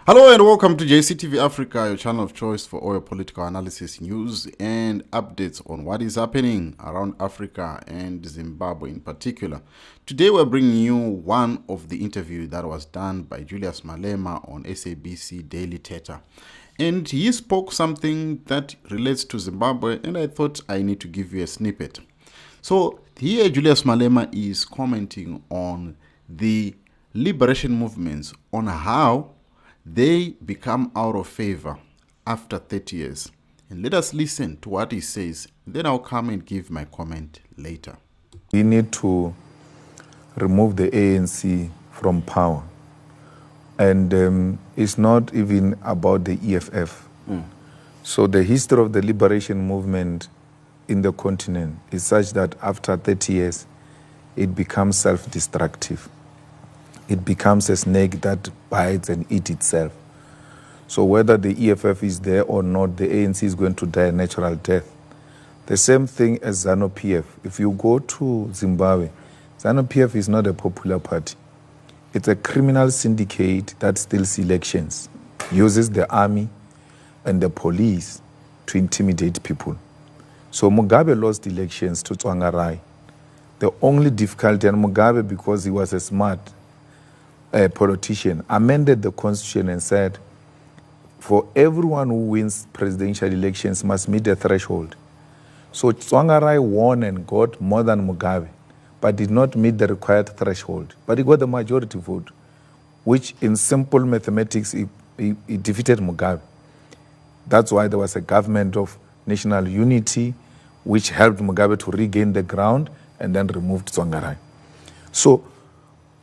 Hello and welcome to JCTV Africa, your channel of choice for all your political analysis, news and updates on what is happening around Africa and Zimbabwe in particular. Today we're bringing you one of the interviews that was done by Julius Malema on SABC Daily Theatre. And he spoke something that relates to Zimbabwe, and I thought I need to give you a snippet. So here Julius Malema is commenting on the liberation movements, on how they become out of favor after 30 years. And let us listen to what he says. Then I'll come and give my comment later. We need to remove the ANC from power. And it's not even about the EFF. So the history of the liberation movement in the continent is such that after 30 years, it becomes self-destructive. It becomes a snake that bites and eats itself. So whether the EFF is there or not, the ANC is going to die a natural death. The same thing as ZANU PF. If you go to Zimbabwe, ZANU PF is not a popular party. It's a criminal syndicate that steals elections, uses the army and the police to intimidate people. So Mugabe lost elections to Tsvangarai. The only difficulty, and Mugabe, because he was a smart politician, amended the constitution and said, for everyone who wins presidential elections must meet a threshold. So Tsvangarai won and got more than Mugabe, but did not meet the required threshold. But he got the majority vote, which in simple mathematics, he defeated Mugabe. That's why there was a government of national unity, which helped Mugabe to regain the ground and then removed Tsvangarai. So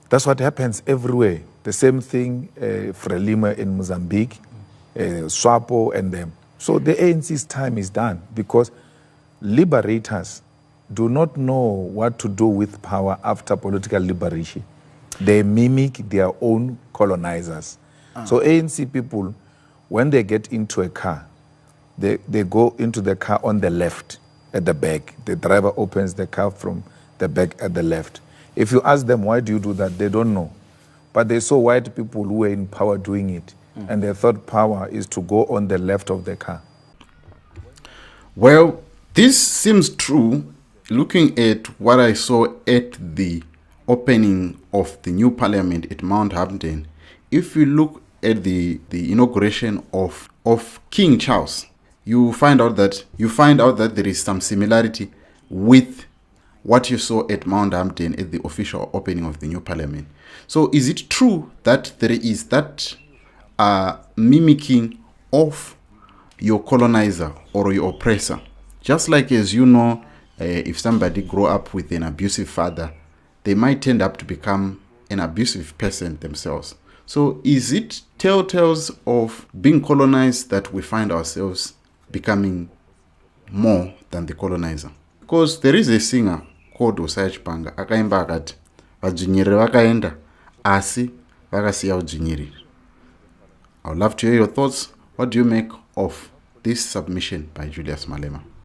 that's what happens everywhere. The same thing, FRELIMO in Mozambique, SWAPO and them. So the ANC's time is done because liberators do not know what to do with power after political liberation. They mimic their own colonizers. So ANC people, when they get into a car, they go into the car on the left at the back. The driver opens the car from the back at the left. If you ask them, why do you do that? They don't know. But they saw white people who were in power doing it. And they thought power is to go on the left of the car. Well, this seems true looking at what I saw at the opening of the new parliament at Mount Hampton. If you look at the inauguration of King Charles, you find out that there is some similarity with what you saw at Mount Hampton at the official opening of the new parliament. So is it true that there is that mimicking of your colonizer or your oppressor? Just like, as you know, if somebody grow up with an abusive father, they might end up to become an abusive person themselves. So is it telltales of being colonized that we find ourselves becoming more than the colonizer? Because there is a singer called Osage Panga, akaimba akati vadzinyiriri vakaenda asi vakasiya udzinyiriri. I would love to hear your thoughts. What do you make of this submission by Julius Malema?